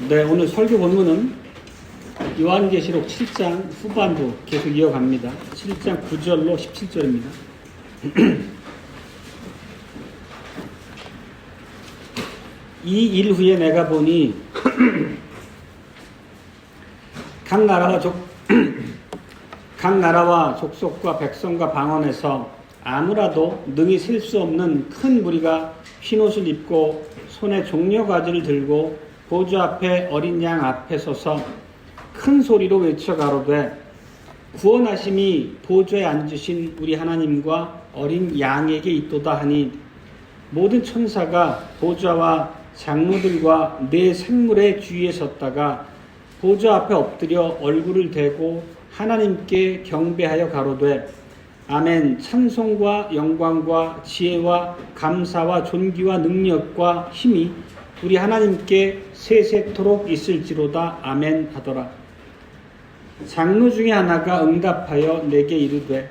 네, 오늘 설교 본문은 요한계시록 7장 후반부 계속 이어갑니다. 7장 9절로 17절입니다. 이 일 후에 내가 보니 각 나라와 족속과 백성과 방언에서 아무라도 능히 셀 수 없는 큰 무리가 흰옷을 입고 손에 종려가지를 들고 보좌 앞에 어린 양 앞에 서서 큰 소리로 외쳐 가로되 구원하심이 보좌에 앉으신 우리 하나님과 어린 양에게 있도다 하니 모든 천사가 보좌와 장로들과 네 생물의 주위에 섰다가 보좌 앞에 엎드려 얼굴을 대고 하나님께 경배하여 가로되 아멘. 찬송과 영광과 지혜와 감사와 존귀와 능력과 힘이 우리 하나님께 세세토록 있을지로다. 아멘 하더라. 장로 중에 하나가 응답하여 내게 이르되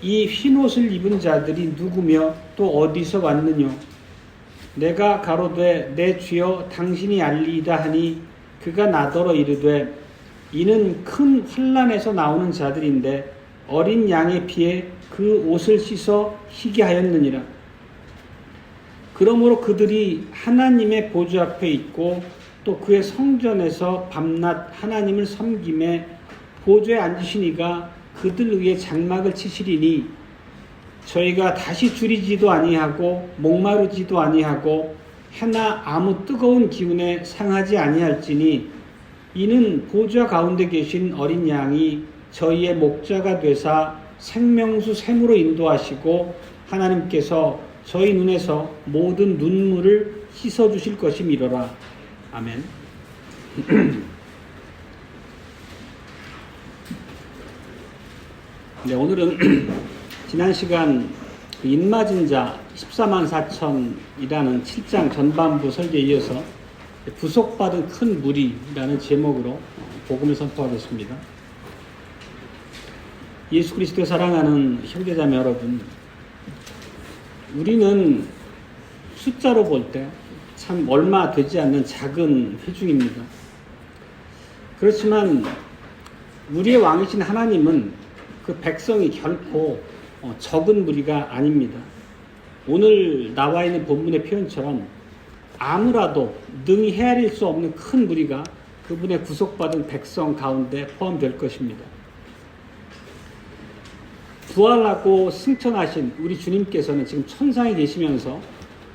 이 흰옷을 입은 자들이 누구며 또 어디서 왔느뇨? 내가 가로되 내 주여 당신이 알리이다 하니 그가 나더러 이르되 이는 큰 환난에서 나오는 자들인데 어린 양의 피에 그 옷을 씻어 희게 하였느니라. 그러므로 그들이 하나님의 보좌 앞에 있고 또 그의 성전에서 밤낮 하나님을 섬김에 보좌에 앉으신 이가 그들 위에 장막을 치시리니 저희가 다시 줄이지도 아니하고 목마르지도 아니하고 해나 아무 뜨거운 기운에 상하지 아니할지니 이는 보좌 가운데 계신 어린 양이 저희의 목자가 되사 생명수 샘으로 인도하시고 하나님께서 저희 눈에서 모든 눈물을 씻어주실 것임이로라. 아멘. 네, 오늘은 지난 시간 인맞은 자 14만 4천이라는 7장 전반부 설교에 이어서 부속받은 큰 무리라는 제목으로 복음을 선포하겠습니다. 예수 그리스도 사랑하는 형제자매 여러분, 우리는 숫자로 볼 때 참 얼마 되지 않는 작은 회중입니다. 그렇지만 우리의 왕이신 하나님은 그 백성이 결코 적은 무리가 아닙니다. 오늘 나와 있는 본문의 표현처럼 아무라도 능히 헤아릴 수 없는 큰 무리가 그분의 구속받은 백성 가운데 포함될 것입니다. 부활하고 승천하신 우리 주님께서는 지금 천상에 계시면서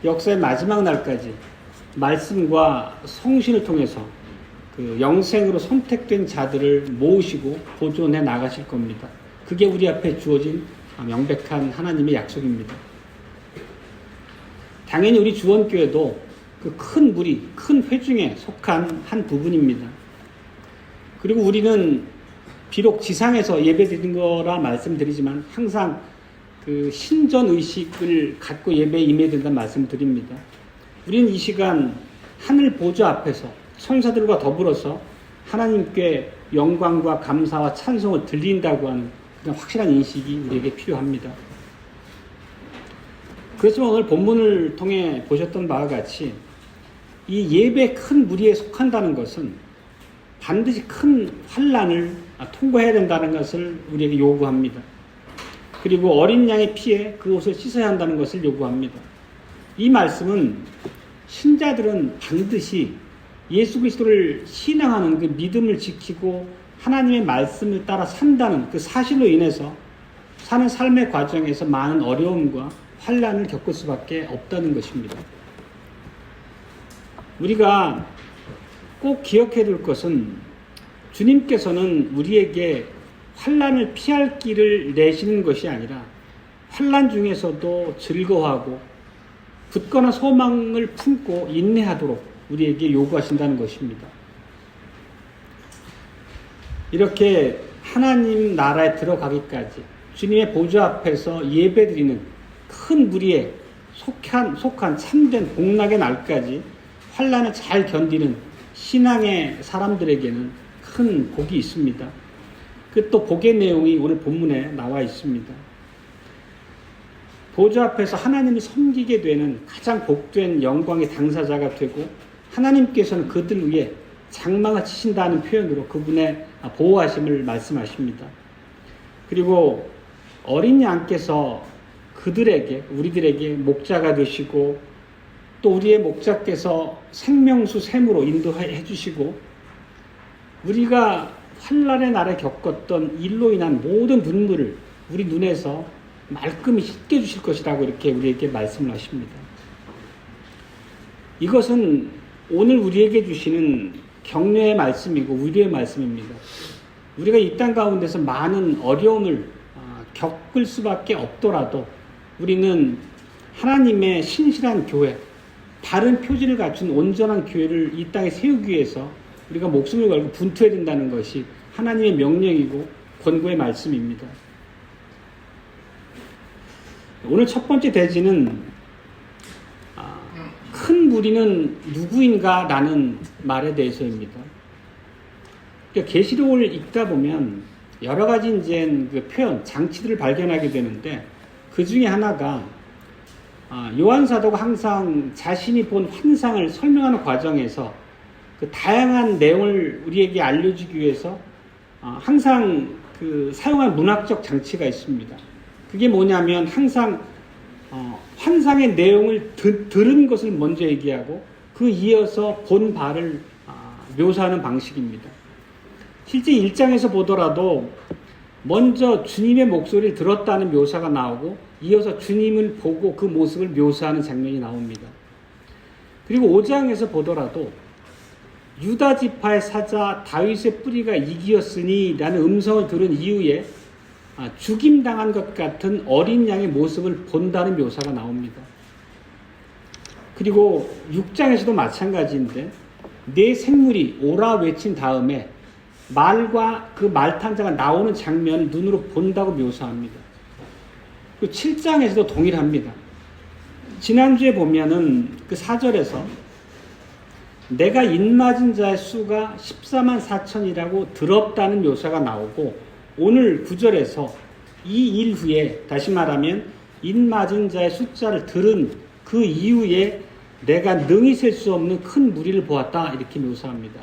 역사의 마지막 날까지 말씀과 성신을 통해서 그 영생으로 선택된 자들을 모으시고 보존해 나가실 겁니다. 그게 우리 앞에 주어진 명백한 하나님의 약속입니다. 당연히 우리 주원교회도 그 큰 무리, 큰 회중에 속한 한 부분입니다. 그리고 우리는 비록 지상에서 예배드린 거라 말씀드리지만 항상 그 신전 의식을 갖고 예배에 임해야 된다는 말씀을 드립니다. 우리는 이 시간 하늘 보좌 앞에서 천사들과 더불어서 하나님께 영광과 감사와 찬송을 드린다고 하는 그런 확실한 인식이 우리에게 필요합니다. 그렇지만 오늘 본문을 통해 보셨던 바와 같이 이 예배 큰 무리에 속한다는 것은 반드시 큰 환난을 통과해야 된다는 것을 우리에게 요구합니다. 그리고 어린 양의 피에 그 옷을 씻어야 한다는 것을 요구합니다. 이 말씀은 신자들은 반드시 예수 그리스도를 신앙하는 그 믿음을 지키고 하나님의 말씀을 따라 산다는 그 사실로 인해서 사는 삶의 과정에서 많은 어려움과 환난을 겪을 수밖에 없다는 것입니다. 우리가 꼭 기억해야 될 것은 주님께서는 우리에게 환난을 피할 길을 내시는 것이 아니라 환난 중에서도 즐거워하고 굳건한 소망을 품고 인내하도록 우리에게 요구하신다는 것입니다. 이렇게 하나님 나라에 들어가기까지 주님의 보좌 앞에서 예배드리는 큰 무리에 속한 참된 복락의 날까지 환난을 잘 견디는 신앙의 사람들에게는 큰 복이 있습니다. 그 또 복의 내용이 오늘 본문에 나와 있습니다. 보좌 앞에서 하나님을 섬기게 되는 가장 복된 영광의 당사자가 되고 하나님께서는 그들 위에 장막을 치신다는 표현으로 그분의 보호하심을 말씀하십니다. 그리고 어린 양께서 우리들에게 목자가 되시고 또 우리의 목자께서 생명수 샘으로 인도해 주시고 우리가 환난의 날에 겪었던 일로 인한 모든 눈물을 우리 눈에서 말끔히 씻겨 주실 것이라고 이렇게 우리에게 말씀을 하십니다. 이것은 오늘 우리에게 주시는 격려의 말씀이고 위로의 말씀입니다. 우리가 이 땅 가운데서 많은 어려움을 겪을 수밖에 없더라도 우리는 하나님의 신실한 교회, 바른 표지를 갖춘 온전한 교회를 이 땅에 세우기 위해서 우리가 목숨을 걸고 분투해야 된다는 것이 하나님의 명령이고 권고의 말씀입니다. 오늘 첫 번째 대지는 큰 무리는 누구인가 라는 말에 대해서입니다. 그러니까 계시록을 읽다 보면 여러 가지 이제 그 표현, 장치들을 발견하게 되는데 그 중에 하나가 요한 사도가 항상 자신이 본 환상을 설명하는 과정에서 그 다양한 내용을 우리에게 알려주기 위해서 항상 그 사용한 문학적 장치가 있습니다. 그게 뭐냐면 항상 환상의 내용을 들은 것을 먼저 얘기하고 그 이어서 본 바를 묘사하는 방식입니다. 실제 1장에서 보더라도 먼저 주님의 목소리를 들었다는 묘사가 나오고 이어서 주님을 보고 그 모습을 묘사하는 장면이 나옵니다. 그리고 5장에서 보더라도 유다 지파의 사자 다윗의 뿌리가 이기었으니 라는 음성을 들은 이후에 죽임당한 것 같은 어린 양의 모습을 본다는 묘사가 나옵니다. 그리고 6장에서도 마찬가지인데 내 생물이 오라 외친 다음에 말과 그 말탄자가 나오는 장면을 눈으로 본다고 묘사합니다. 그리고 7장에서도 동일합니다. 지난주에 보면은 그 4절에서 내가 인맞은 자의 수가 14만 4천이라고 들었다는 묘사가 나오고 오늘 9절에서 이 일 후에 다시 말하면 인맞은 자의 숫자를 들은 그 이후에 내가 능히 셀 수 없는 큰 무리를 보았다 이렇게 묘사합니다.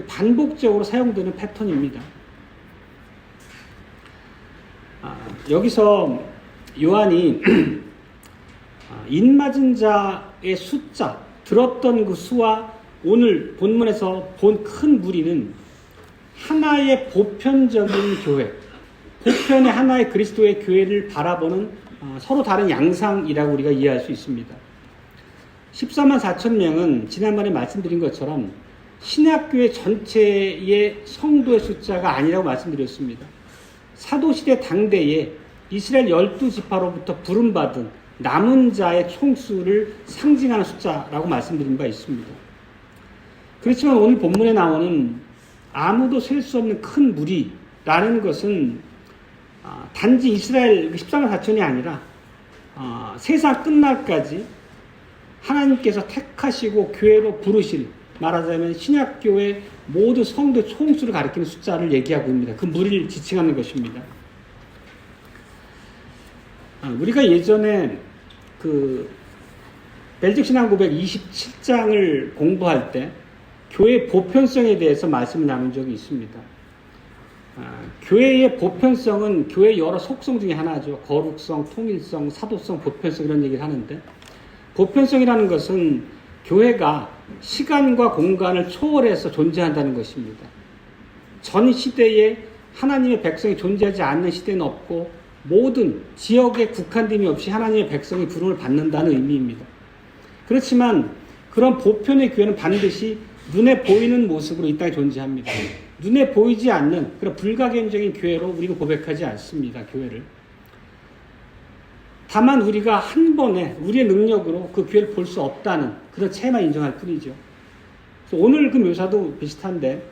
반복적으로 사용되는 패턴입니다. 여기서 요한이 인맞은 자의 숫자, 들었던 그 수와 오늘 본문에서 본 큰 무리는 하나의 보편적인 교회, 보편의 하나의 그리스도의 교회를 바라보는 서로 다른 양상이라고 우리가 이해할 수 있습니다. 14만 4천 명은 지난번에 말씀드린 것처럼 신약교회 전체의 성도의 숫자가 아니라고 말씀드렸습니다. 사도시대 당대에 이스라엘 12지파로부터 부름받은 남은 자의 총수를 상징하는 숫자라고 말씀드린 바 있습니다. 그렇지만 오늘 본문에 나오는 아무도 셀 수 없는 큰 무리라는 것은 단지 이스라엘 14만 4천이 아니라 세상 끝날까지 하나님께서 택하시고 교회로 부르실, 말하자면 신약교회 모두 성도 총수를 가리키는 숫자를 얘기하고 있습니다. 그 무리를 지칭하는 것입니다. 우리가 예전에 그 벨직신앙고백 27장을 공부할 때 교회의 보편성에 대해서 말씀을 나눈 적이 있습니다. 교회의 보편성은 교회의 여러 속성 중에 하나죠. 거룩성, 통일성, 사도성, 보편성 이런 얘기를 하는데 보편성이라는 것은 교회가 시간과 공간을 초월해서 존재한다는 것입니다. 전 시대에 하나님의 백성이 존재하지 않는 시대는 없고 모든 지역에 국한됨이 없이 하나님의 백성이 부름을 받는다는 의미입니다. 그렇지만 그런 보편의 교회는 반드시 눈에 보이는 모습으로 이 땅에 존재합니다. 눈에 보이지 않는 그런 불가견적인 교회로 우리가 고백하지 않습니다. 교회를. 다만 우리가 한 번에 우리의 능력으로 그 교회를 볼 수 없다는 그런 체만 인정할 뿐이죠. 그래서 오늘 그 묘사도 비슷한데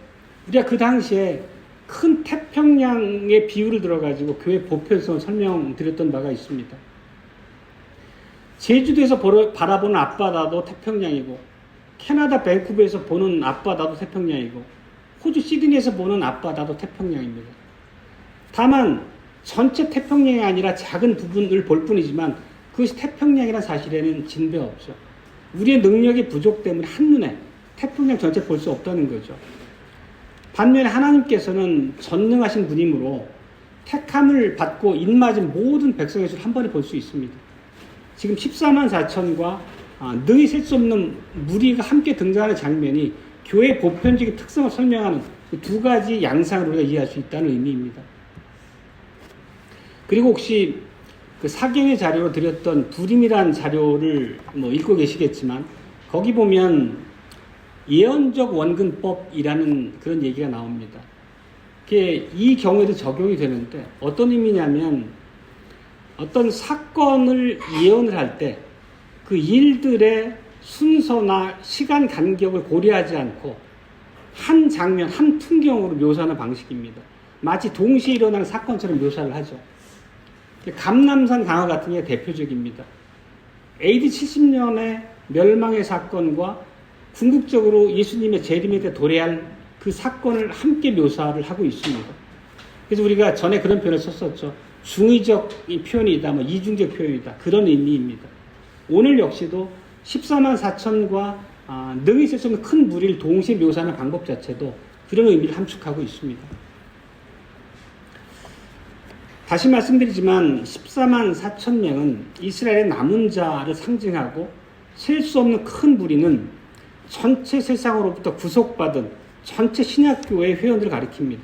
우리가 그 당시에 큰 태평양의 비유를 들어가지고 교회 보편성을 설명드렸던 바가 있습니다. 제주도에서 바라보는 앞바다도 태평양이고 캐나다 밴쿠버에서 보는 앞바다도 태평양이고 호주 시드니에서 보는 앞바다도 태평양입니다. 다만 전체 태평양이 아니라 작은 부분을 볼 뿐이지만 그것이 태평양이라는 사실에는 진배 없죠. 우리의 능력이 부족 때문에 한눈에 태평양 전체 볼 수 없다는 거죠. 반면에 하나님께서는 전능하신 분이므로 택함을 받고 입맞은 모든 백성의 수를 한 번에 볼 수 있습니다. 지금 14만 4천과 능히 셀 수 없는 무리가 함께 등장하는 장면이 교회의 보편적인 특성을 설명하는 그 두 가지 양상을 우리가 이해할 수 있다는 의미입니다. 그리고 혹시 그 사경의 자료로 드렸던 불임이라는 자료를 읽고 계시겠지만 거기 보면 예언적 원근법이라는 그런 얘기가 나옵니다. 그게 이 경우에도 적용이 되는데 어떤 의미냐면 어떤 사건을 예언을 할 때 그 일들의 순서나 시간 간격을 고려하지 않고 한 장면, 한 풍경으로 묘사하는 방식입니다. 마치 동시에 일어나는 사건처럼 묘사를 하죠. 감람산 강화 같은 게 대표적입니다. AD 70년의 멸망의 사건과 궁극적으로 예수님의 재림에 대해 도래할 그 사건을 함께 묘사를 하고 있습니다. 그래서 우리가 전에 그런 표현을 썼었죠. 중의적 표현이다, 이중적 표현이다. 그런 의미입니다. 오늘 역시도 14만 4천과 능히 셀 수 없는 큰 무리를 동시에 묘사하는 방법 자체도 그런 의미를 함축하고 있습니다. 다시 말씀드리지만 14만 4천 명은 이스라엘의 남은 자를 상징하고 셀 수 없는 큰 무리는 전체 세상으로부터 구속받은 전체 신약교회의 회원들을 가리킵니다.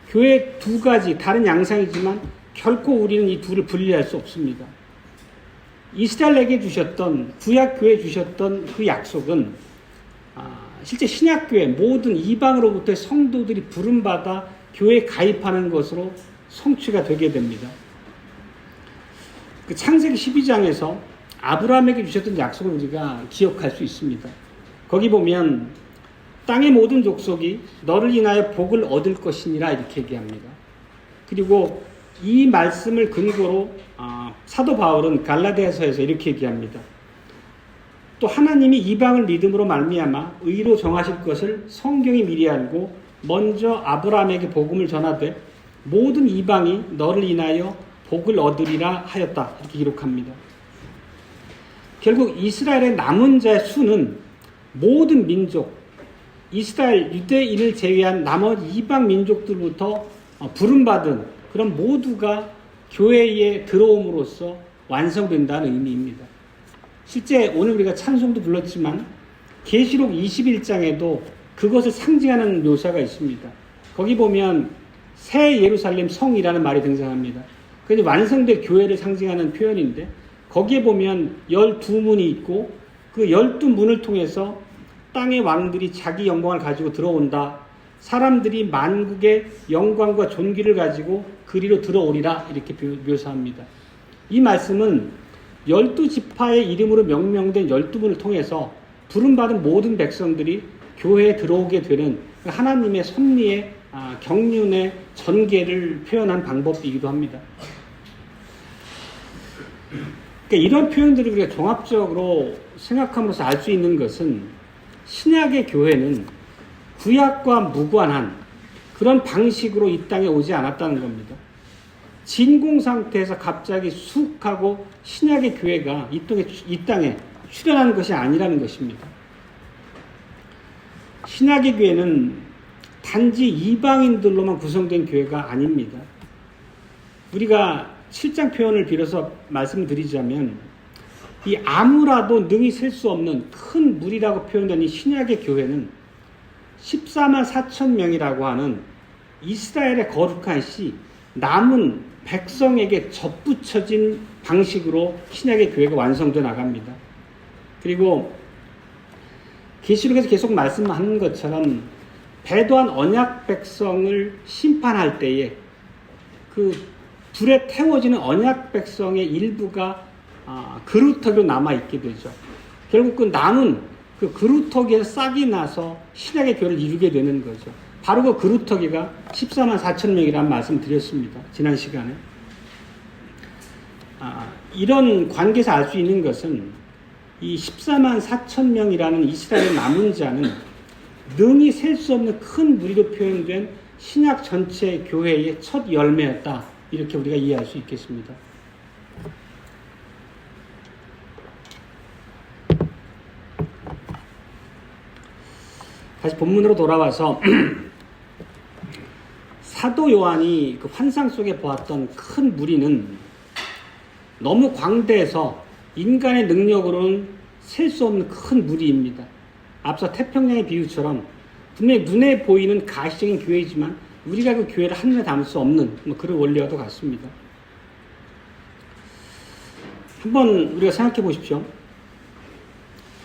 교회 두 가지 다른 양상이지만 결코 우리는 이 둘을 분리할 수 없습니다. 이스라엘에게 주셨던 구약교회에 주셨던 그 약속은 실제 신약교회 모든 이방으로부터의 성도들이 부름받아 교회에 가입하는 것으로 성취가 되게 됩니다. 그 창세기 12장에서 아브라함에게 주셨던 약속을 우리가 기억할 수 있습니다. 거기 보면 땅의 모든 족속이 너를 인하여 복을 얻을 것이니라 이렇게 얘기합니다. 그리고 이 말씀을 근거로 사도 바울은 갈라디아서에서 이렇게 얘기합니다. 또 하나님이 이방을 믿음으로 말미암아 의로 정하실 것을 성경이 미리 알고 먼저 아브라함에게 복음을 전하되 모든 이방이 너를 인하여 복을 얻으리라 하였다 이렇게 기록합니다. 결국 이스라엘의 남은 자의 수는 모든 민족, 이스라엘 유대인을 제외한 나머지 이방 민족들부터 부름받은 그런 모두가 교회에 들어옴으로써 완성된다는 의미입니다. 실제 오늘 우리가 찬송도 불렀지만 계시록 21장에도 그것을 상징하는 묘사가 있습니다. 거기 보면 새 예루살렘 성이라는 말이 등장합니다. 그게 완성된 교회를 상징하는 표현인데 거기에 보면 12문이 있고 그 12문을 통해서 땅의 왕들이 자기 영광을 가지고 들어온다. 사람들이 만국의 영광과 존귀를 가지고 그리로 들어오리라 이렇게 묘사합니다. 이 말씀은 12지파의 이름으로 명명된 12문을 통해서 부름받은 모든 백성들이 교회에 들어오게 되는 하나님의 섭리의 경륜의 전개를 표현한 방법이기도 합니다. 그러니까 이런 표현들을 우리가 종합적으로 생각함으로써 알 수 있는 것은 신약의 교회는 구약과 무관한 그런 방식으로 이 땅에 오지 않았다는 겁니다. 진공 상태에서 갑자기 쑥 하고 신약의 교회가 이 땅에 출현한 것이 아니라는 것입니다. 신약의 교회는 단지 이방인들로만 구성된 교회가 아닙니다. 우리가 7장 표현을 빌어서 말씀드리자면 이 아무라도 능히 셀 수 없는 큰 무리라고 표현된 이 신약의 교회는 14만 4천 명이라고 하는 이스라엘의 거룩한 씨, 남은 백성에게 접붙여진 방식으로 신약의 교회가 완성되어 나갑니다. 그리고 계시록에서 계속 말씀하는 것처럼 배도한 언약 백성을 심판할 때에 그 불에 태워지는 언약 백성의 일부가 그루터기로 남아있게 되죠. 결국 그 남은 그 그루터기에서 싹이 나서 신약의 교회를 이루게 되는 거죠. 바로 그 그루터기가 14만 4천 명이라는 말씀 드렸습니다. 지난 시간에. 이런 관계에서 알 수 있는 것은 이 14만 4천 명이라는 이스라엘의 남은 자는 능히 셀 수 없는 큰 무리로 표현된 신약 전체 교회의 첫 열매였다. 이렇게 우리가 이해할 수 있겠습니다. 다시 본문으로 돌아와서 사도 요한이 그 환상 속에 보았던 큰 무리는 너무 광대해서 인간의 능력으로는 셀 수 없는 큰 무리입니다. 앞서 태평양의 비유처럼 분명히 눈에 보이는 가시적인 교회이지만 우리가 그 교회를 한눈에 담을 수 없는 그런 원리와도 같습니다. 한번 우리가 생각해 보십시오.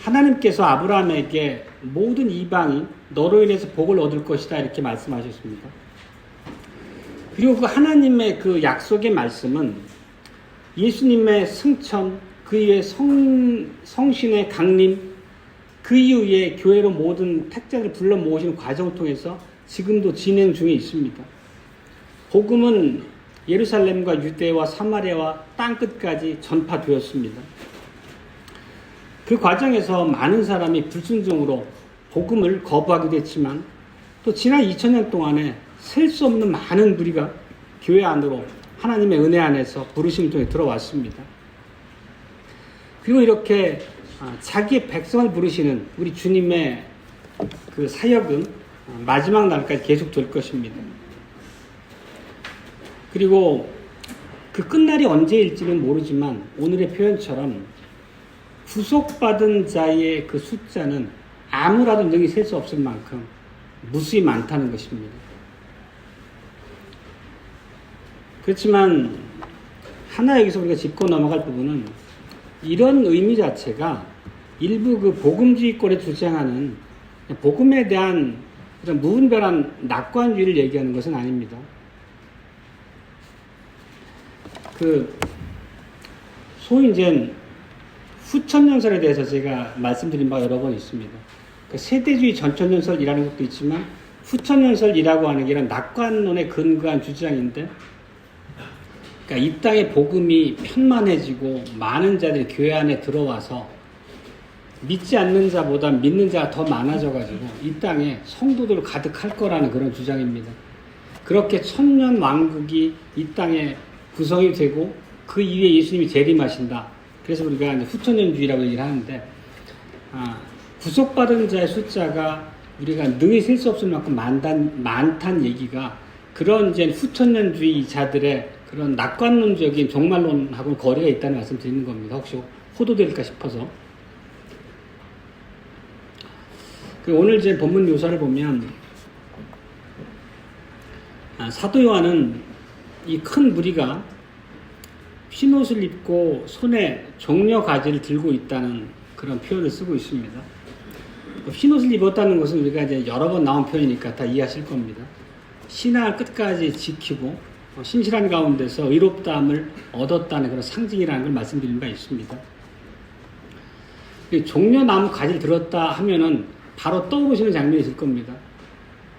하나님께서 아브라함에게 모든 이방이 너로 인해서 복을 얻을 것이다 이렇게 말씀하셨습니다. 그리고 그 하나님의 그 약속의 말씀은 예수님의 승천, 그 이후에 성신의 강림, 그 이후에 교회로 모든 택자를 불러 모으시는 과정을 통해서 지금도 진행 중에 있습니다. 복음은 예루살렘과 유대와 사마리아와 땅끝까지 전파되었습니다. 그 과정에서 많은 사람이 불순종으로 복음을 거부하기도 했지만 또 지난 2000년 동안에 셀 수 없는 많은 무리가 교회 안으로 하나님의 은혜 안에서 부르심을 통해 들어왔습니다. 그리고 이렇게 자기의 백성을 부르시는 우리 주님의 그 사역은 마지막 날까지 계속될 것입니다. 그리고 그 끝날이 언제일지는 모르지만 오늘의 표현처럼 구속받은 자의 그 숫자는 아무라도 능히 셀 수 없을 만큼 무수히 많다는 것입니다. 그렇지만 하나 여기서 우리가 짚고 넘어갈 부분은 이런 의미 자체가 일부 그 복음주의권에 주장하는 복음에 대한 그런 무분별한 낙관주의를 얘기하는 것은 아닙니다. 소위 이제 후천년설에 대해서 제가 말씀드린 바가 여러 번 있습니다. 세대주의 전천년설이라는 것도 있지만 후천년설이라고 하는 게 이런 낙관론에 근거한 주장인데, 그러니까 이 땅의 복음이 편만해지고 많은 자들이 교회 안에 들어와서 믿지 않는 자보다 믿는 자가 더 많아져가지고 이 땅에 성도들 가득할 거라는 그런 주장입니다. 그렇게 천년 왕국이 이 땅에 구성이 되고 그 이후에 예수님이 재림하신다. 그래서 우리가 이제 후천년주의라고 얘기를 하는데, 구속받은 자의 숫자가 우리가 능히 셀 수 없을 만큼 많다는 얘기가 그런 이제 후천년주의자들의 그런 낙관론적인 종말론하고 거리가 있다는 말씀 드리는 겁니다. 혹시 호도될까 싶어서. 오늘 이제 본문 묘사를 보면 사도 요한은 이 큰 무리가 흰옷을 입고 손에 종려 가지를 들고 있다는 그런 표현을 쓰고 있습니다. 흰옷을 입었다는 것은 우리가 이제 여러 번 나온 표현이니까 다 이해하실 겁니다. 신앙을 끝까지 지키고 신실한 가운데서 의롭다함을 얻었다는 그런 상징이라는 걸 말씀드린 바 있습니다. 종려나무 가지를 들었다 하면은 바로 떠오르시는 장면이 있을 겁니다.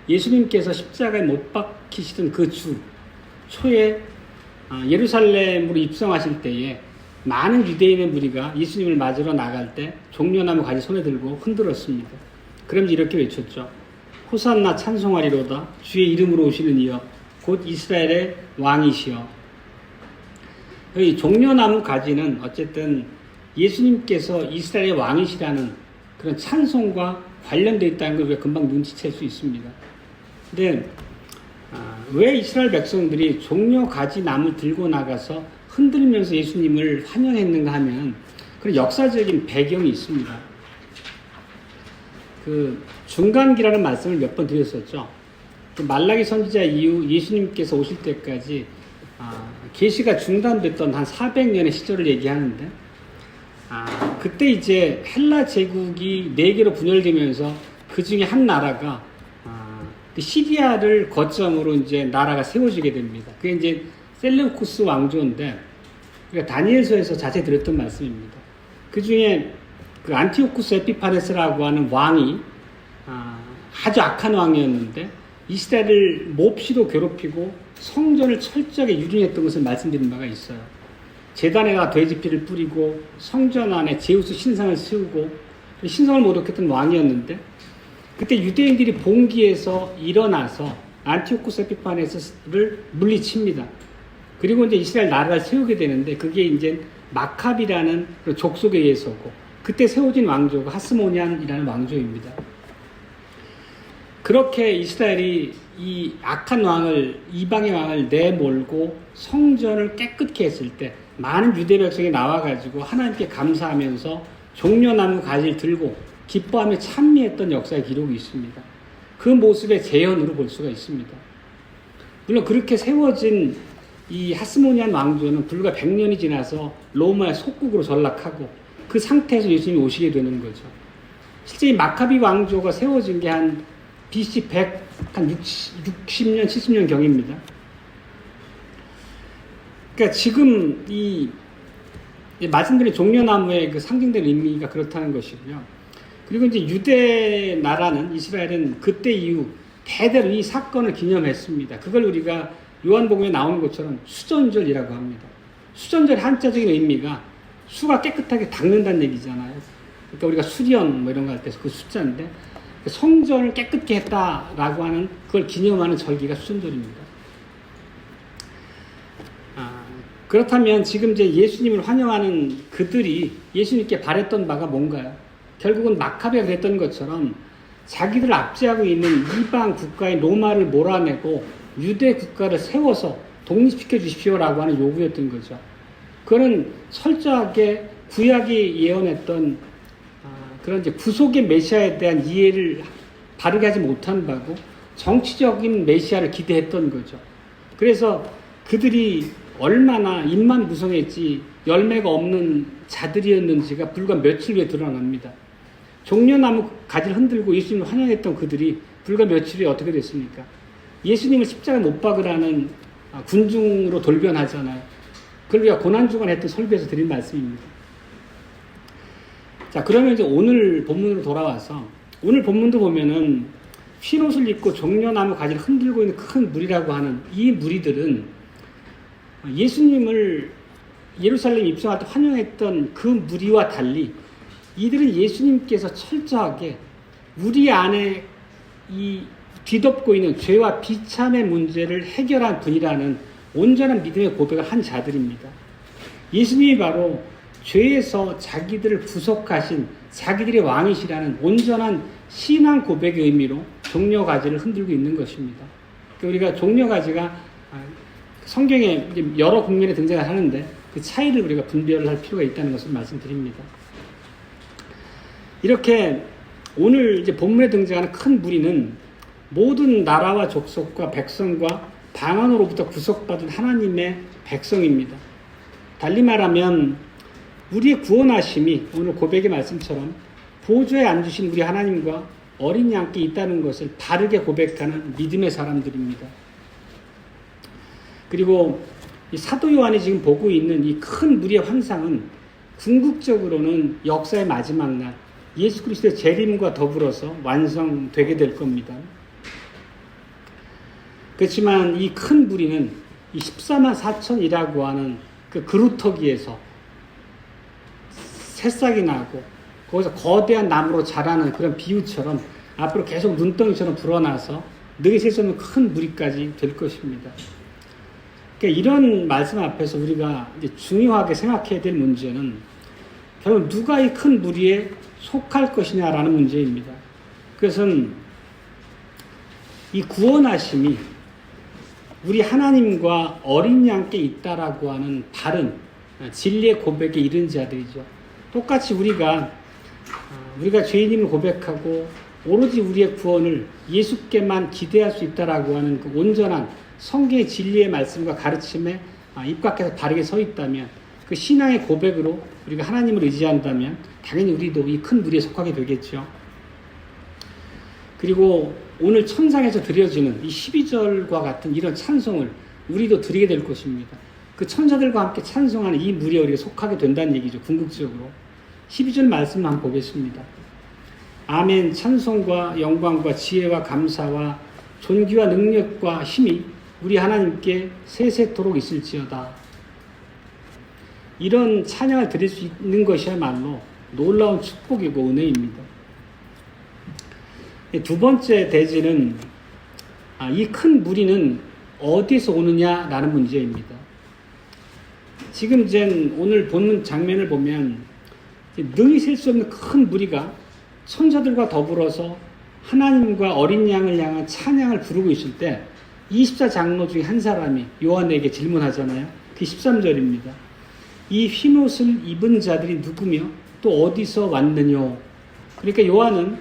예수님께서 십자가에 못 박히시던 그 주 초에 예루살렘으로 입성하실 때에 많은 유대인의 무리가 예수님을 맞으러 나갈 때 종려나무 가지 손에 들고 흔들었습니다. 그러면서 이렇게 외쳤죠. 호산나 찬송하리로다 주의 이름으로 오시는 이여 곧 이스라엘의 왕이시여. 이 종려나무 가지는 어쨌든 예수님께서 이스라엘의 왕이시라는 그런 찬송과 관련되어 있다는 걸 우리가 금방 눈치챌 수 있습니다. 근데 왜 이스라엘 백성들이 종려 가지 나무를 들고 나가서 흔들면서 예수님을 환영했는가 하면 그런 역사적인 배경이 있습니다. 중간기라는 말씀을 몇 번 드렸었죠. 말라기 선지자 이후 예수님께서 오실 때까지 계시가 중단됐던 한 400년의 시절을 얘기하는데, 그때 이제 헬라 제국이 4개로 분열되면서 그 중에 한 나라가 시리아를 거점으로 이제 나라가 세워지게 됩니다. 그게 이제 셀레우쿠스 왕조인데, 그러니까 다니엘서에서 자세히 드렸던 말씀입니다. 그 중에 그 안티오쿠스 에피파네스라고 하는 왕이 아주 악한 왕이었는데 이스라엘을 몹시도 괴롭히고 성전을 철저하게 유린했던 것을 말씀드린 바가 있어요. 제단에다가 돼지피를 뿌리고 성전 안에 제우스 신상을 세우고 신성을 모독했던 왕이었는데, 그때 유대인들이 봉기에서 일어나서 안티오쿠스 에피파네스를 물리칩니다. 그리고 이제 이스라엘 나라를 세우게 되는데, 그게 이제 마카비라는 족속에 의해서고, 그때 세워진 왕조가 하스모니안이라는 왕조입니다. 그렇게 이스라엘이 이 악한 왕을, 이방의 왕을 내몰고 성전을 깨끗게 했을 때 많은 유대 백성이 나와가지고 하나님께 감사하면서 종려나무 가지를 들고 기뻐하며 찬미했던 역사의 기록이 있습니다. 그 모습의 재현으로 볼 수가 있습니다. 물론 그렇게 세워진 이 하스모니안 왕조는 불과 100년이 지나서 로마의 속국으로 전락하고 그 상태에서 예수님이 오시게 되는 거죠. 실제 이 마카비 왕조가 세워진 게 한 BC 100, 한 60년, 70년 경입니다. 그러니까 지금 이 말씀드린 종려나무의 그 상징된 의미가 그렇다는 것이고요. 그리고 이제 유대 나라는, 이스라엘은 그때 이후 대대로 이 사건을 기념했습니다. 그걸 우리가 요한복음에 나오는 것처럼 수전절이라고 합니다. 수전절의 한자적인 의미가 수가 깨끗하게 닦는다는 얘기잖아요. 그러니까 우리가 수련 뭐 이런 거 할 때 그 숫자인데 성전을 깨끗게 했다라고 하는 그걸 기념하는 절기가 수전절입니다. 그렇다면 지금 이제 예수님을 환영하는 그들이 예수님께 바랬던 바가 뭔가요? 결국은 마카베가 그랬던 것처럼 자기들을 압제하고 있는 이방 국가인 로마를 몰아내고 유대 국가를 세워서 독립시켜 주십시오라고 하는 요구였던 거죠. 그거는 철저하게 구약이 예언했던 그런 이제 구속의 메시아에 대한 이해를 바르게 하지 못한 바고 정치적인 메시아를 기대했던 거죠. 그래서 그들이 얼마나 입만 무성했지 열매가 없는 자들이었는지가 불과 며칠 후에 드러납니다. 종려나무 가지를 흔들고 예수님을 환영했던 그들이 불과 며칠 후에 어떻게 됐습니까? 예수님을 십자가에 못 박으라는 군중으로 돌변하잖아요. 그걸 우리가 고난주간에 했던 설교에서 드린 말씀입니다. 자, 그러면 이제 오늘 본문으로 돌아와서 오늘 본문도 보면은 흰옷을 입고 종려나무 가지를 흔들고 있는 큰 무리라고 하는 이 무리들은 예수님을 예루살렘 입성할 때 환영했던 그 무리와 달리 이들은 예수님께서 철저하게 우리 안에 이 뒤덮고 있는 죄와 비참의 문제를 해결한 분이라는 온전한 믿음의 고백을 한 자들입니다. 예수님이 바로 죄에서 자기들을 구속하신 자기들의 왕이시라는 온전한 신앙 고백의 의미로 종려가지를 흔들고 있는 것입니다. 우리가 종려가지가 성경에 여러 국면에 등장을 하는데 그 차이를 우리가 분별을 할 필요가 있다는 것을 말씀드립니다. 이렇게 오늘 이제 본문에 등장하는 큰 무리는 모든 나라와 족속과 백성과 방언으로부터 구속받은 하나님의 백성입니다. 달리 말하면 우리의 구원하심이 오늘 고백의 말씀처럼 보좌에 앉으신 우리 하나님과 어린 양께 있다는 것을 바르게 고백하는 믿음의 사람들입니다. 그리고 이 사도 요한이 지금 보고 있는 이 큰 무리의 환상은 궁극적으로는 역사의 마지막 날 예수 그리스도의 재림과 더불어서 완성되게 될 겁니다. 그렇지만 이 큰 무리는 이 14만 4천이라고 하는 그 그루터기에서 새싹이 나고 거기서 거대한 나무로 자라는 그런 비유처럼 앞으로 계속 눈덩이처럼 불어나서 능히 셀 수 없는 큰 무리까지 될 것입니다. 그러니까 이런 말씀 앞에서 우리가 이제 중요하게 생각해야 될 문제는 결국 누가 이 큰 무리에 속할 것이냐라는 문제입니다. 그것은 이 구원하심이 우리 하나님과 어린 양께 있다라고 하는 바른 진리의 고백에 이른 자들이죠. 똑같이 우리가 죄인임을 고백하고 오로지 우리의 구원을 예수께만 기대할 수 있다라고 하는 그 온전한 성경의 진리의 말씀과 가르침에 입각해서 바르게 서 있다면 그 신앙의 고백으로 우리가 하나님을 의지한다면 당연히 우리도 이 큰 무리에 속하게 되겠죠. 그리고 오늘 천상에서 드려지는 이 12절과 같은 이런 찬송을 우리도 드리게 될 것입니다. 그 천사들과 함께 찬송하는 이 무리에 우리가 속하게 된다는 얘기죠. 궁극적으로 12절 말씀 한번 보겠습니다. 아멘. 찬송과 영광과 지혜와 감사와 존귀와 능력과 힘이 우리 하나님께 세세토록 있을지어다. 이런 찬양을 드릴 수 있는 것이야말로 놀라운 축복이고 은혜입니다. 두 번째 대지는 이 큰 무리는 어디에서 오느냐라는 문제입니다. 지금 오늘 보는 장면을 보면 능히 셀 수 없는 큰 무리가 천사들과 더불어서 하나님과 어린 양을 향한 찬양을 부르고 있을 때 24장로 중에 한 사람이 요한에게 질문하잖아요. 그 13절입니다. 이 흰옷을 입은 자들이 누구며 또 어디서 왔느뇨? 그러니까 요한은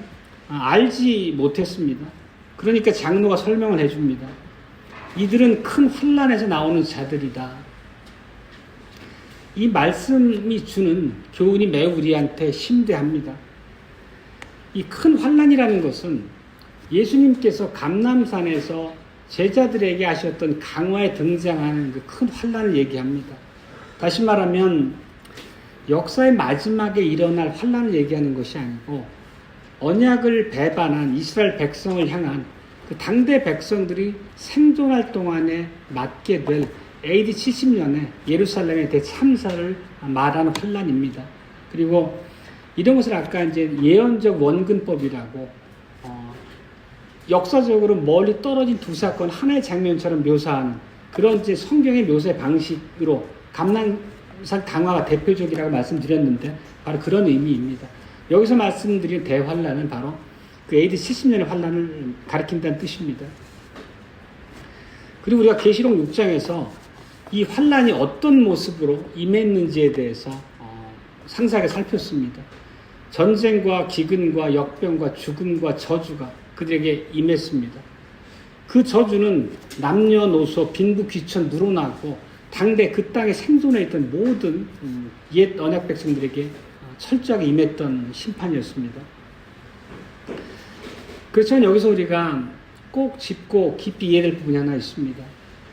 알지 못했습니다. 그러니까 장로가 설명을 해줍니다. 이들은 큰 환난에서 나오는 자들이다. 이 말씀이 주는 교훈이 매우 우리한테 심대합니다. 이 큰 환난이라는 것은 예수님께서 감람산에서 제자들에게 하셨던 강화에 등장하는 그 큰 환난을 얘기합니다. 다시 말하면 역사의 마지막에 일어날 환난을 얘기하는 것이 아니고 언약을 배반한 이스라엘 백성을 향한 그 당대 백성들이 생존할 동안에 맞게 될 AD 70년에 예루살렘의 대참사를 말하는 환난입니다. 그리고 이런 것을 아까 이제 예언적 원근법이라고 역사적으로 멀리 떨어진 두 사건 하나의 장면처럼 묘사하는 그런 이제 성경의 묘사 방식으로 감람산 강화가 대표적이라고 말씀드렸는데 바로 그런 의미입니다. 여기서 말씀드린 대환란은 바로 그 AD 70년의 환란을 가리킨다는 뜻입니다. 그리고 우리가 계시록 6장에서 이 환란이 어떤 모습으로 임했는지에 대해서 상세하게 살폈습니다. 전쟁과 기근과 역병과 죽음과 저주가 그들에게 임했습니다. 그 저주는 남녀노소, 빈부, 귀천, 누로나고 당대 그 땅에 생존해 있던 모든 옛 언약 백성들에게 철저하게 임했던 심판이었습니다. 그렇지만 여기서 우리가 꼭 짚고 깊이 이해될 부분이 하나 있습니다.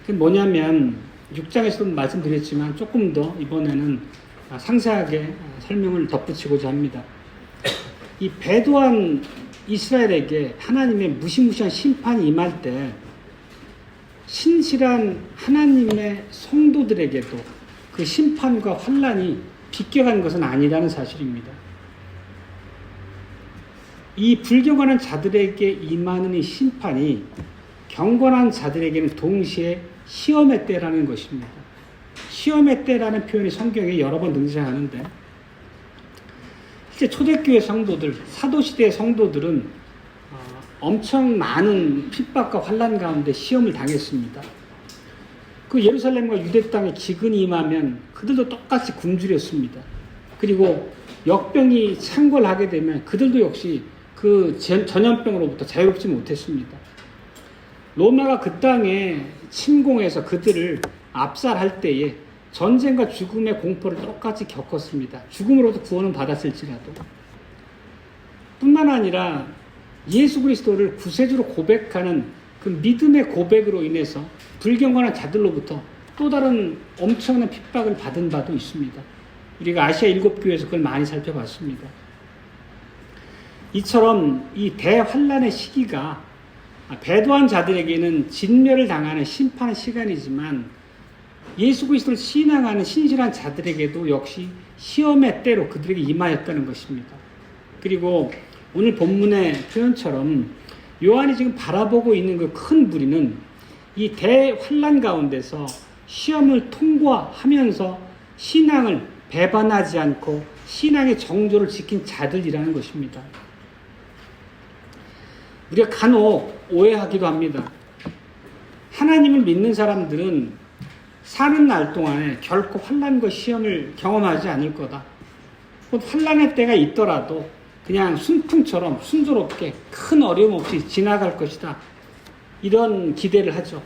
그게 뭐냐면 6장에서도 말씀드렸지만 조금 더 이번에는 상세하게 설명을 덧붙이고자 합니다. 이 배도한 이스라엘에게 하나님의 무시무시한 심판이 임할 때 신실한 하나님의 성도들에게도 그 심판과 환난이 비껴간 것은 아니라는 사실입니다. 이 불경건한 자들에게 임하는 이 심판이 경건한 자들에게는 동시에 시험의 때라는 것입니다. 시험의 때라는 표현이 성경에 여러 번 등장하는데 실제 초대교회 성도들, 사도시대의 성도들은 엄청 많은 핍박과 환난 가운데 시험을 당했습니다. 그 예루살렘과 유대 땅에 기근이 임하면 그들도 똑같이 굶주렸습니다. 그리고 역병이 창궐하게 되면 그들도 역시 그 전염병으로부터 자유롭지 못했습니다. 로마가 그 땅에 침공해서 그들을 압살할 때에 전쟁과 죽음의 공포를 똑같이 겪었습니다. 죽음으로도 구원은 받았을지라도. 뿐만 아니라 예수 그리스도를 구세주로 고백하는 그 믿음의 고백으로 인해서 불경건한 자들로부터 또 다른 엄청난 핍박을 받은 바도 있습니다. 우리가 아시아 7교회에서 그걸 많이 살펴봤습니다. 이처럼 이 대환란의 시기가 배도한 자들에게는 진멸을 당하는 심판의 시간이지만 예수 그리스도를 신앙하는 신실한 자들에게도 역시 시험의 때로 그들에게 임하였다는 것입니다. 그리고 오늘 본문의 표현처럼 요한이 지금 바라보고 있는 그 큰 무리는 이 대환란 가운데서 시험을 통과하면서 신앙을 배반하지 않고 신앙의 정조를 지킨 자들이라는 것입니다. 우리가 간혹 오해하기도 합니다. 하나님을 믿는 사람들은 사는 날 동안에 결코 환난과 시험을 경험하지 않을 거다. 곧 환난의 때가 있더라도 그냥 순풍처럼 순조롭게 큰 어려움 없이 지나갈 것이다. 이런 기대를 하죠.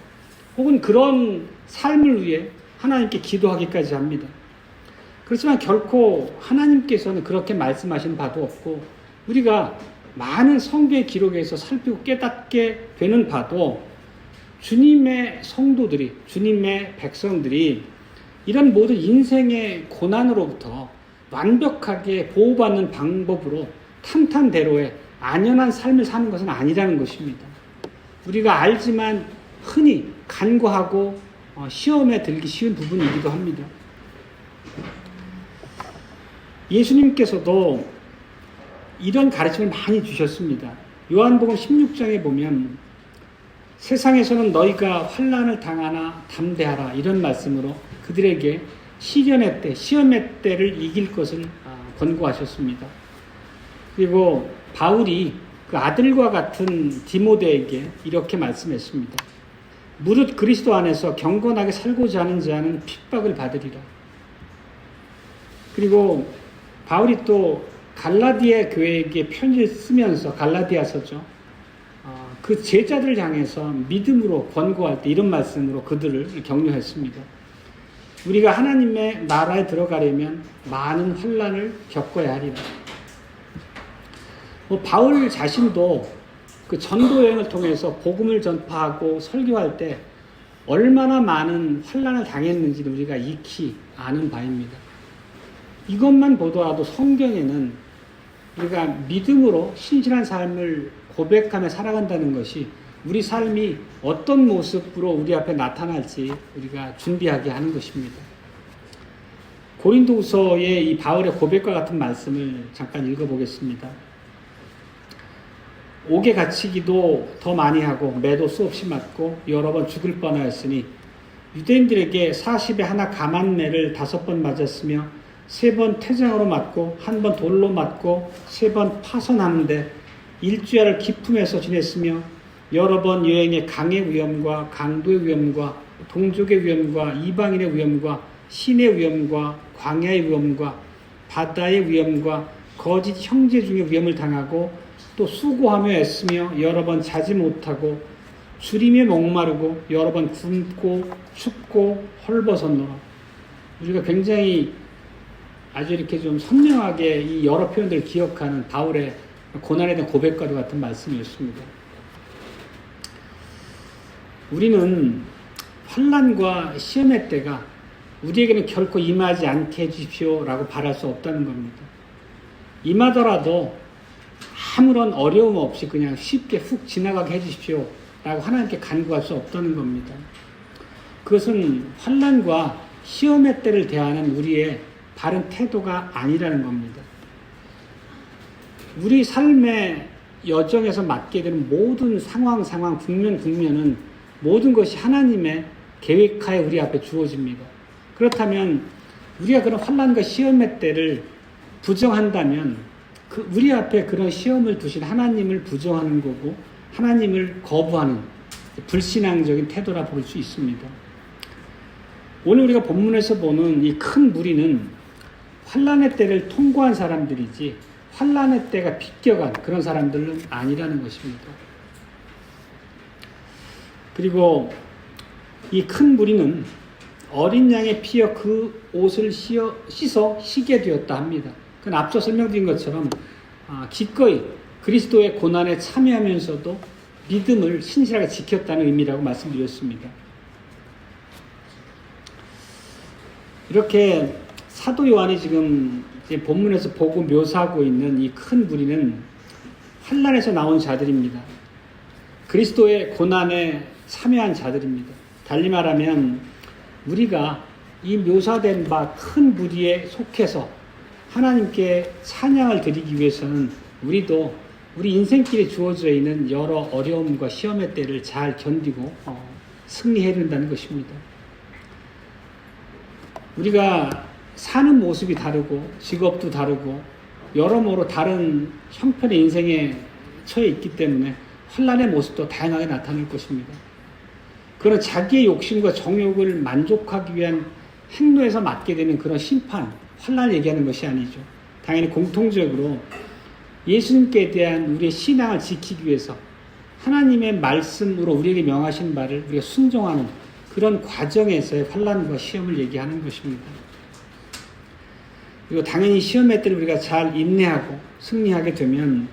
혹은 그런 삶을 위해 하나님께 기도하기까지 합니다. 그렇지만 결코 하나님께서는 그렇게 말씀하신 바도 없고 우리가 많은 성경의 기록에서 살피고 깨닫게 되는 바도 주님의 성도들이, 주님의 백성들이 이런 모든 인생의 고난으로부터 완벽하게 보호받는 방법으로 탄탄대로의 안연한 삶을 사는 것은 아니라는 것입니다. 우리가 알지만 흔히 간과하고 시험에 들기 쉬운 부분이기도 합니다. 예수님께서도 이런 가르침을 많이 주셨습니다. 요한복음 16장에 보면 세상에서는 너희가 환난을 당하나 담대하라 이런 말씀으로 그들에게 시련의 때, 시험의 때를 이길 것을 권고하셨습니다. 그리고 바울이 그 그 아들과 같은 디모데에게 이렇게 말씀했습니다. 무릇 그리스도 안에서 경건하게 살고자 하는 자는 핍박을 받으리라. 그리고 바울이 또 갈라디아 교회에게 편지를 쓰면서 갈라디아서죠. 그 제자들을 향해서 믿음으로 권고할 때 이런 말씀으로 그들을 격려했습니다. 우리가 하나님의 나라에 들어가려면 많은 환난을 겪어야 하리라. 바울 자신도 그 전도 여행을 통해서 복음을 전파하고 설교할 때 얼마나 많은 환난을 당했는지를 우리가 익히 아는 바입니다. 이것만 보더라도 성경에는 우리가 믿음으로 신실한 삶을 고백하며 살아간다는 것이 우리 삶이 어떤 모습으로 우리 앞에 나타날지 우리가 준비하게 하는 것입니다. 고린도후서의 이 바울의 고백과 같은 말씀을 잠깐 읽어보겠습니다. 옥에 갇히기도 더 많이 하고 매도 수없이 맞고 여러 번 죽을 뻔하였으니 유대인들에게 40에 하나 감한매를 5번 맞았으며 3번 태장으로 맞고 1번 돌로 맞고 3번 파선하는데 일주야를 기품에서 지냈으며 여러 번 여행의 강의 위험과 강도의 위험과 동족의 위험과 이방인의 위험과 신의 위험과 광야의 위험과 바다의 위험과 거짓 형제 중의 위험을 당하고 또 수고하며 애쓰며 여러 번 자지 못하고 주림에 목마르고 여러 번 굶고 춥고 헐벗었노라. 우리가 굉장히 아주 이렇게 좀 선명하게 이 여러 표현들을 기억하는 바울의 고난에 대한 고백과도 같은 말씀이었습니다. 우리는 환난과 시험의 때가 우리에게는 결코 임하지 않게 해주십시오라고 바랄 수 없다는 겁니다. 임하더라도 아무런 어려움 없이 그냥 쉽게 훅 지나가게 해주십시오 라고 하나님께 간구할 수 없다는 겁니다. 그것은 환난과 시험의 때를 대하는 우리의 바른 태도가 아니라는 겁니다. 우리 삶의 여정에서 맞게 되는 모든 상황, 국면은 모든 것이 하나님의 계획하에 우리 앞에 주어집니다. 그렇다면 우리가 그런 환난과 시험의 때를 부정한다면 우리 앞에 그런 시험을 두신 하나님을 부정하는 거고 하나님을 거부하는 불신앙적인 태도라 볼 수 있습니다. 오늘 우리가 본문에서 보는 이 큰 무리는 환난의 때를 통과한 사람들이지 환난의 때가 비껴간 그런 사람들은 아니라는 것입니다. 그리고 이 큰 무리는 어린 양의 피여 그 옷을 씻어 쉬게 되었다 합니다. 그건 앞서 설명드린 것처럼 기꺼이 그리스도의 고난에 참여하면서도 믿음을 신실하게 지켰다는 의미라고 말씀드렸습니다. 이렇게 사도 요한이 지금 이제 본문에서 보고 묘사하고 있는 이 큰 무리는 환난에서 나온 자들입니다. 그리스도의 고난에 참여한 자들입니다. 달리 말하면 우리가 이 묘사된 바 큰 무리에 속해서 하나님께 찬양을 드리기 위해서는 우리도 우리 인생길에 주어져 있는 여러 어려움과 시험의 때를 잘 견디고 승리해야 된다는 것입니다. 우리가 사는 모습이 다르고 직업도 다르고 여러모로 다른 형편의 인생에 처해 있기 때문에 환난의 모습도 다양하게 나타날 것입니다. 그런 자기의 욕심과 정욕을 만족하기 위한 행로에서 맞게 되는 그런 심판, 환난을 얘기하는 것이 아니죠. 당연히 공통적으로 예수님께 대한 우리의 신앙을 지키기 위해서 하나님의 말씀으로 우리에게 명하신 바를 우리가 순종하는 그런 과정에서의 환난과 시험을 얘기하는 것입니다. 그리고 당연히 시험의 때를 우리가 잘 인내하고 승리하게 되면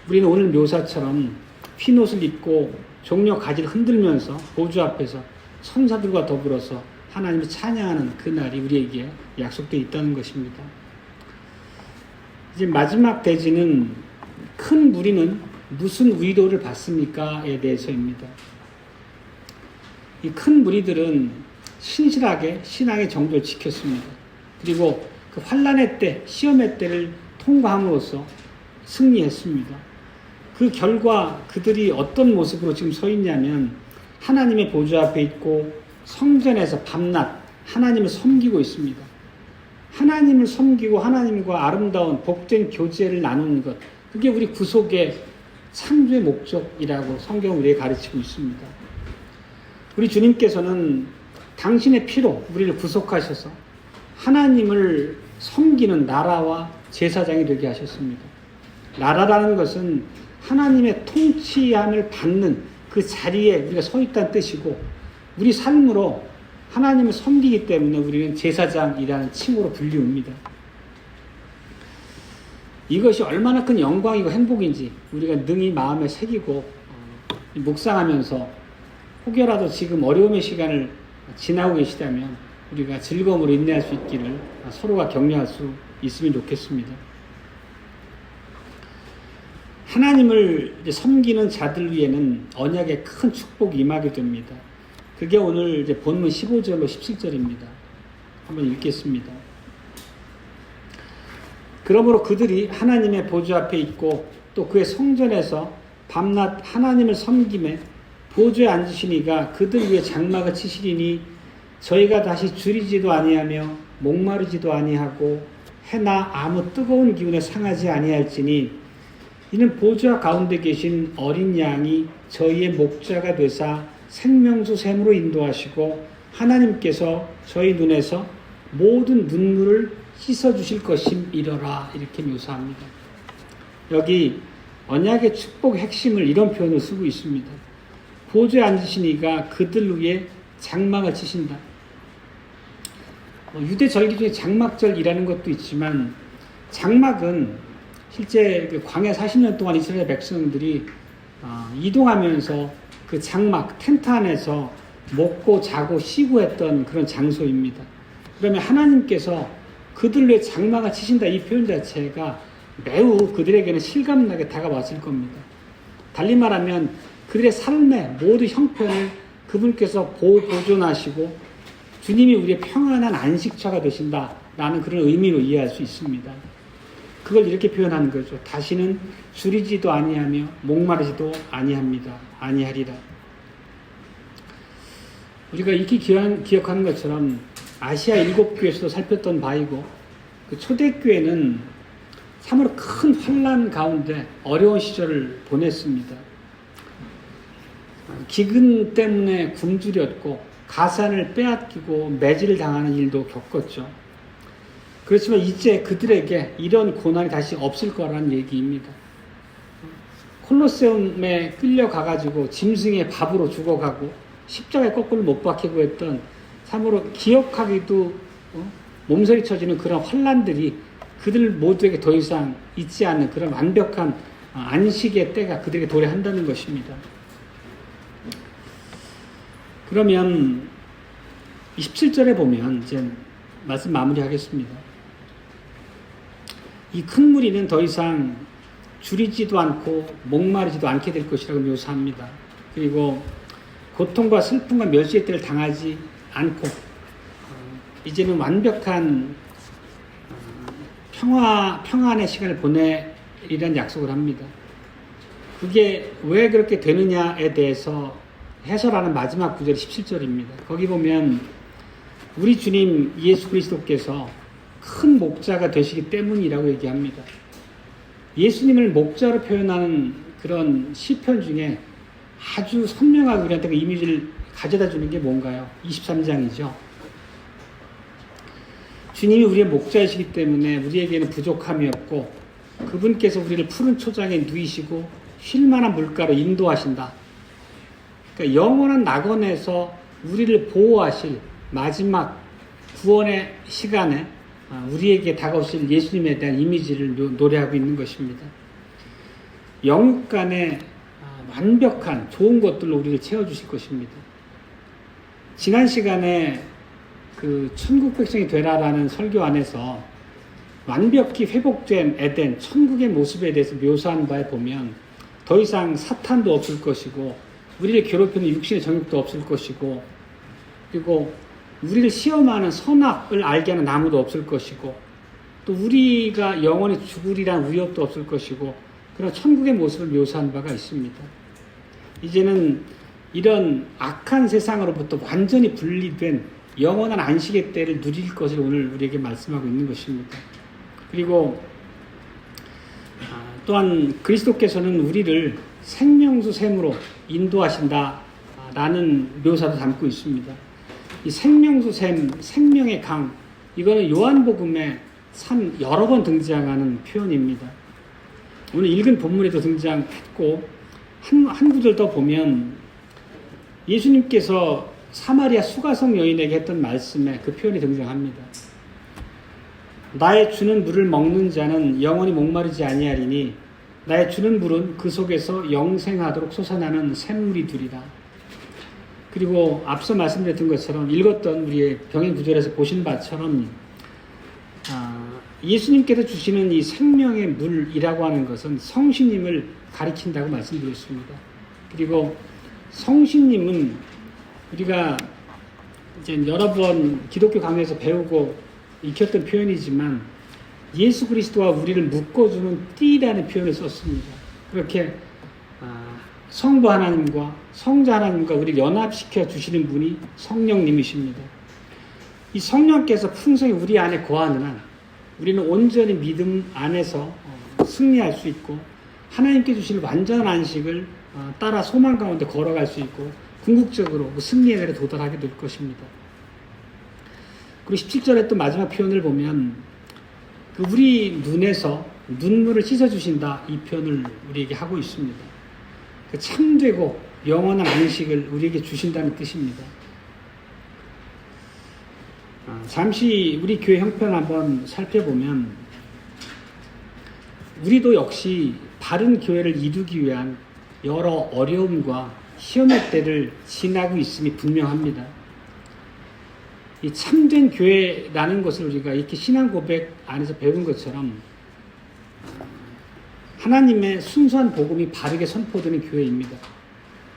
우리는 오늘 묘사처럼 흰 옷을 입고 종려 가지를 흔들면서 보좌 앞에서 천사들과 더불어서 하나님을 찬양하는 그날이 우리에게 약속되어 있다는 것입니다. 이제 마지막 대지는 큰 무리는 무슨 위로를 받습니까?에 대해서입니다. 이 큰 무리들은 신실하게 신앙의 정도를 지켰습니다. 그리고 그 환난의 때, 시험의 때를 통과함으로써 승리했습니다. 그 결과 그들이 어떤 모습으로 지금 서 있냐면 하나님의 보좌 앞에 있고 성전에서 밤낮 하나님을 섬기고 있습니다. 하나님을 섬기고 하나님과 아름다운 복된 교제를 나누는 것, 그게 우리 구속의 창조의 목적이라고 성경은 우리에게 가르치고 있습니다. 우리 주님께서는 당신의 피로 우리를 구속하셔서 하나님을 섬기는 나라와 제사장이 되게 하셨습니다. 나라라는 것은 하나님의 통치함을 받는 그 자리에 우리가 서 있다는 뜻이고, 우리 삶으로 하나님을 섬기기 때문에 우리는 제사장이라는 칭호로 불리웁니다. 이것이 얼마나 큰 영광이고 행복인지 우리가 능히 마음에 새기고 묵상하면서 혹여라도 지금 어려움의 시간을 지나고 계시다면 우리가 즐거움으로 인내할 수 있기를 서로가 격려할 수 있으면 좋겠습니다. 하나님을 섬기는 자들 위에는 언약의 큰 축복이 임하게 됩니다. 그게 오늘 이제 본문 15절로 17절입니다. 한번 읽겠습니다. 그러므로 그들이 하나님의 보좌 앞에 있고 또 그의 성전에서 밤낮 하나님을 섬김에 보좌에 앉으시니가 그들 위에 장막을 치시리니 저희가 다시 줄이지도 아니하며 목마르지도 아니하고 해나 아무 뜨거운 기운에 상하지 아니할지니 이는 보좌 가운데 계신 어린 양이 저희의 목자가 되사 생명수 샘으로 인도하시고 하나님께서 저희 눈에서 모든 눈물을 씻어주실 것임이러라, 이렇게 묘사합니다. 여기 언약의 축복의 핵심을 이런 표현을 쓰고 있습니다. 보좌에 앉으시니가 그들 위에 장막을 치신다. 유대 절기 중에 장막절이라는 것도 있지만, 장막은 실제 그 광야 40년 동안 이스라엘 백성들이 이동하면서 그 장막, 텐트 안에서 먹고 자고 쉬고 했던 그런 장소입니다. 그러면 하나님께서 그들 위에 장막을 치신다, 이 표현 자체가 매우 그들에게는 실감나게 다가왔을 겁니다. 달리 말하면 그들의 삶의 모든 형편을 그분께서 보존하시고 주님이 우리의 평안한 안식처가 되신다라는 그런 의미로 이해할 수 있습니다. 그걸 이렇게 표현하는 거죠. 다시는 줄이지도 아니하며 목마르지도 아니하리라. 우리가 익히 기억하는 것처럼 아시아 7교회에서도 살폈던 바이고, 그 초대교회는 참으로 큰 환난 가운데 어려운 시절을 보냈습니다. 기근 때문에 굶주렸고 가산을 빼앗기고 매질을 당하는 일도 겪었죠. 그렇지만 이제 그들에게 이런 고난이 다시 없을 거라는 얘기입니다. 콜로세움에 끌려가가지고 짐승의 밥으로 죽어가고 십자가에 거꾸로 못 박히고 했던, 참으로 기억하기도 몸서리 쳐지는 그런 환난들이 그들 모두에게 더 이상 있지 않는 그런 완벽한 안식의 때가 그들에게 도래한다는 것입니다. 그러면 27절에 보면 이제 말씀 마무리하겠습니다. 이 큰 무리는 더 이상 줄이지도 않고 목마르지도 않게 될 것이라고 묘사합니다. 그리고 고통과 슬픔과 멸시의 때를 당하지 않고 이제는 완벽한 평안의 시간을 보내리라는 약속을 합니다. 그게 왜 그렇게 되느냐에 대해서 해설하는 마지막 구절이 17절입니다. 거기 보면 우리 주님 예수 그리스도께서 큰 목자가 되시기 때문이라고 얘기합니다. 예수님을 목자로 표현하는 그런 시편 중에 아주 선명하게 우리한테 그 이미지를 가져다 주는 게 뭔가요? 23장이죠. 주님이 우리의 목자이시기 때문에 우리에게는 부족함이 없고 그분께서 우리를 푸른 초장에 누이시고 쉴만한 물가로 인도하신다. 그러니까 영원한 낙원에서 우리를 보호하실 마지막 구원의 시간에 우리에게 다가오실 예수님에 대한 이미지를 노래하고 있는 것입니다. 영육 간의 완벽한 좋은 것들로 우리를 채워주실 것입니다. 지난 시간에 그 천국 백성이 되라라는 설교 안에서 완벽히 회복된 에덴, 천국의 모습에 대해서 묘사한 바에 보면 더 이상 사탄도 없을 것이고 우리를 괴롭히는 육신의 정욕도 없을 것이고 그리고 우리를 시험하는 선악을 알게 하는 나무도 없을 것이고 또 우리가 영원히 죽으리란 위협도 없을 것이고 그런 천국의 모습을 묘사한 바가 있습니다. 이제는 이런 악한 세상으로부터 완전히 분리된 영원한 안식의 때를 누릴 것을 오늘 우리에게 말씀하고 있는 것입니다. 그리고 또한 그리스도께서는 우리를 생명수 샘으로 인도하신다라는 묘사도 담고 있습니다. 이 생명수 샘, 생명의 강, 이거는 요한복음에 참 여러 번 등장하는 표현입니다. 오늘 읽은 본문에도 등장했고 한 구절 더 보면 예수님께서 사마리아 수가성 여인에게 했던 말씀에 그 표현이 등장합니다. 나의 주는 물을 먹는 자는 영원히 목마르지 아니하리니 나의 주는 물은 그 속에서 영생하도록 솟아나는 샘물이 되리라. 그리고 앞서 말씀드렸던 것처럼 읽었던 우리의 병행 구절에서 보신 바처럼 예수님께서 주시는 이 생명의 물이라고 하는 것은 성신님을 가리킨다고 말씀드렸습니다. 그리고 성신님은 우리가 이제 여러 번 기독교 강의에서 배우고 익혔던 표현이지만 예수 그리스도와 우리를 묶어주는 띠라는 표현을 썼습니다. 그렇게 성부 하나님과 성자 하나님과 우리를 연합시켜 주시는 분이 성령님이십니다. 이 성령께서 풍성히 우리 안에 거하는 한 우리는 온전히 믿음 안에서 승리할 수 있고 하나님께 주실 완전한 안식을 따라 소망 가운데 걸어갈 수 있고 궁극적으로 그 승리의 날에 도달하게 될 것입니다. 그리고 17절에 또 마지막 표현을 보면 우리 눈에서 눈물을 씻어주신다, 이 표현을 우리에게 하고 있습니다. 참되고 영원한 안식을 우리에게 주신다는 뜻입니다. 잠시 우리 교회 형편을 한번 살펴보면 우리도 역시 바른 교회를 이루기 위한 여러 어려움과 시험의 때를 지나고 있음이 분명합니다. 이 참된 교회라는 것을 우리가 이렇게 신앙 고백 안에서 배운 것처럼 하나님의 순수한 복음이 바르게 선포되는 교회입니다.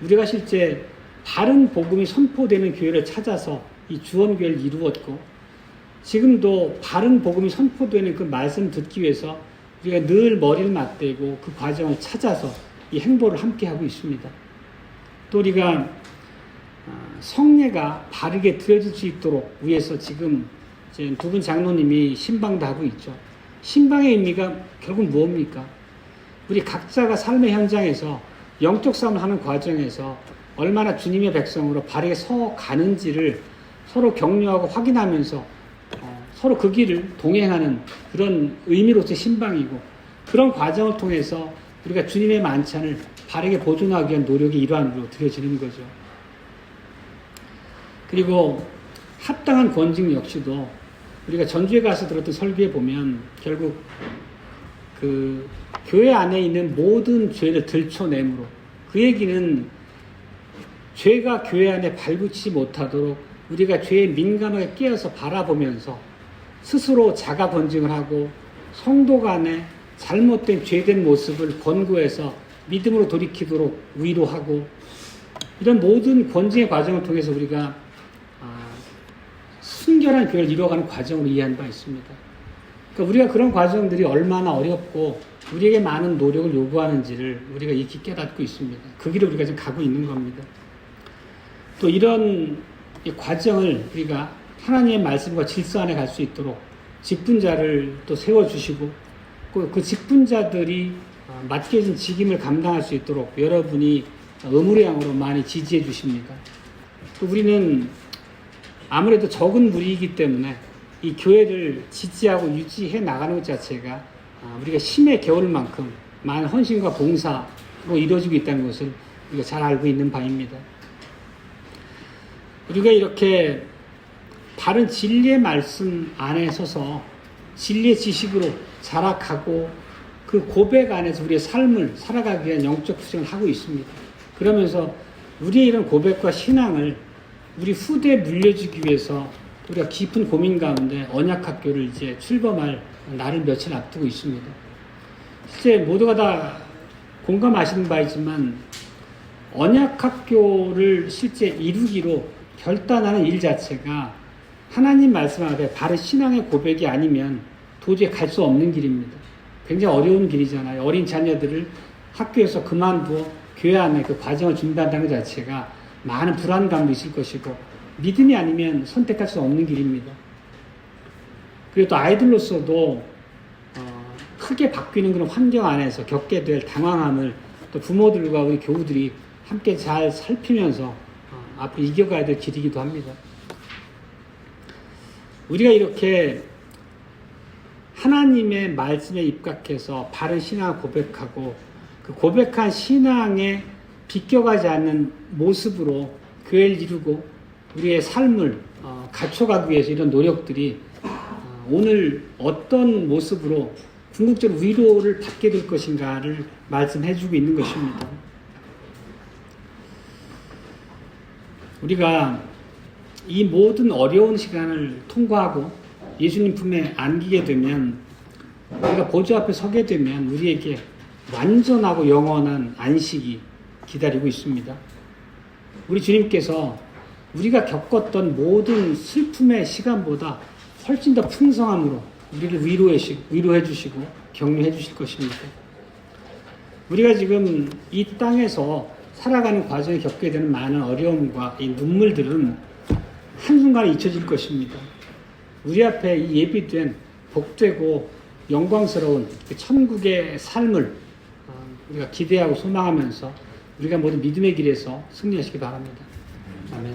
우리가 실제 바른 복음이 선포되는 교회를 찾아서 이 주원교회를 이루었고 지금도 바른 복음이 선포되는 그 말씀 듣기 위해서 우리가 늘 머리를 맞대고 그 과정을 찾아서 이 행보를 함께 하고 있습니다. 또 우리가 성례가 바르게 드려질 수 있도록 위해서 지금 두 분 장로님이 신방도 하고 있죠. 신방의 의미가 결국 무엇입니까? 우리 각자가 삶의 현장에서 영적 싸움을 하는 과정에서 얼마나 주님의 백성으로 바르게 서 가는지를 서로 격려하고 확인하면서 서로 그 길을 동행하는 그런 의미로서의 신방이고 그런 과정을 통해서 우리가 주님의 만찬을 바르게 보존하기 위한 노력의 일환으로 드려지는 거죠. 그리고 합당한 권징 역시도 우리가 전주에 가서 들었던 설교에 보면 결국 그 교회 안에 있는 모든 죄를 들춰내므로 그 얘기는 죄가 교회 안에 발붙이지 못하도록 우리가 죄에 민감하게 깨어서 바라보면서 스스로 자가 번증을 하고 성도 간에 잘못된 죄된 모습을 권고해서 믿음으로 돌이키도록 위로하고 이런 모든 권징의 과정을 통해서 우리가 순결한 교회를 이루어가는 과정으로 이해한 바 있습니다. 그러니까 우리가 그런 과정들이 얼마나 어렵고 우리에게 많은 노력을 요구하는지를 우리가 익히 깨닫고 있습니다. 그 길을 우리가 지금 가고 있는 겁니다. 또 이런 과정을 우리가 하나님의 말씀과 질서 안에 갈 수 있도록 직분자를 또 세워주시고 그 직분자들이 맡겨진 직임을 감당할 수 있도록 여러분이 의무의 양으로 많이 지지해 주십니다. 또 우리는 아무래도 적은 무리이기 때문에 이 교회를 지지하고 유지해 나가는 것 자체가 우리가 힘에 겨울 만큼 많은 헌신과 봉사로 이루어지고 있다는 것을 우리가 잘 알고 있는 바입니다. 우리가 이렇게 바른 진리의 말씀 안에 서서 진리의 지식으로 자라가고 그 고백 안에서 우리의 삶을 살아가기 위한 영적 투쟁을 하고 있습니다. 그러면서 우리의 이런 고백과 신앙을 우리 후대에 물려주기 위해서 우리가 깊은 고민 가운데 언약학교를 이제 출범할 날을 며칠 앞두고 있습니다. 실제 모두가 다 공감하시는 바이지만 언약학교를 실제 이루기로 결단하는 일 자체가 하나님 말씀 앞에 바른 신앙의 고백이 아니면 도저히 갈 수 없는 길입니다. 굉장히 어려운 길이잖아요. 어린 자녀들을 학교에서 그만두어 교회 안에 그 과정을 준비한다는 것 자체가 많은 불안감도 있을 것이고 믿음이 아니면 선택할 수 없는 길입니다. 그리고 또 아이들로서도 크게 바뀌는 그런 환경 안에서 겪게 될 당황함을 또 부모들과 우리 교우들이 함께 잘 살피면서 앞으로 이겨가야 될 길이기도 합니다. 우리가 이렇게 하나님의 말씀에 입각해서 바른 신앙을 고백하고 그 고백한 신앙에 비껴가지 않는 모습으로 교회를 이루고 우리의 삶을 갖춰가기 위해서 이런 노력들이 오늘 어떤 모습으로 궁극적으로 위로를 받게 될 것인가를 말씀해주고 있는 것입니다. 우리가 이 모든 어려운 시간을 통과하고 예수님 품에 안기게 되면 우리가 보좌 앞에 서게 되면 우리에게 완전하고 영원한 안식이 기다리고 있습니다. 우리 주님께서 우리가 겪었던 모든 슬픔의 시간보다 훨씬 더 풍성함으로 우리를 위로해 주시고 격려해 주실 것입니다. 우리가 지금 이 땅에서 살아가는 과정에 겪게 되는 많은 어려움과 이 눈물들은 한순간에 잊혀질 것입니다. 우리 앞에 이 예비된 복되고 영광스러운 천국의 삶을 우리가 기대하고 소망하면서 우리가 모두 믿음의 길에서 승리하시기 바랍니다. 아멘.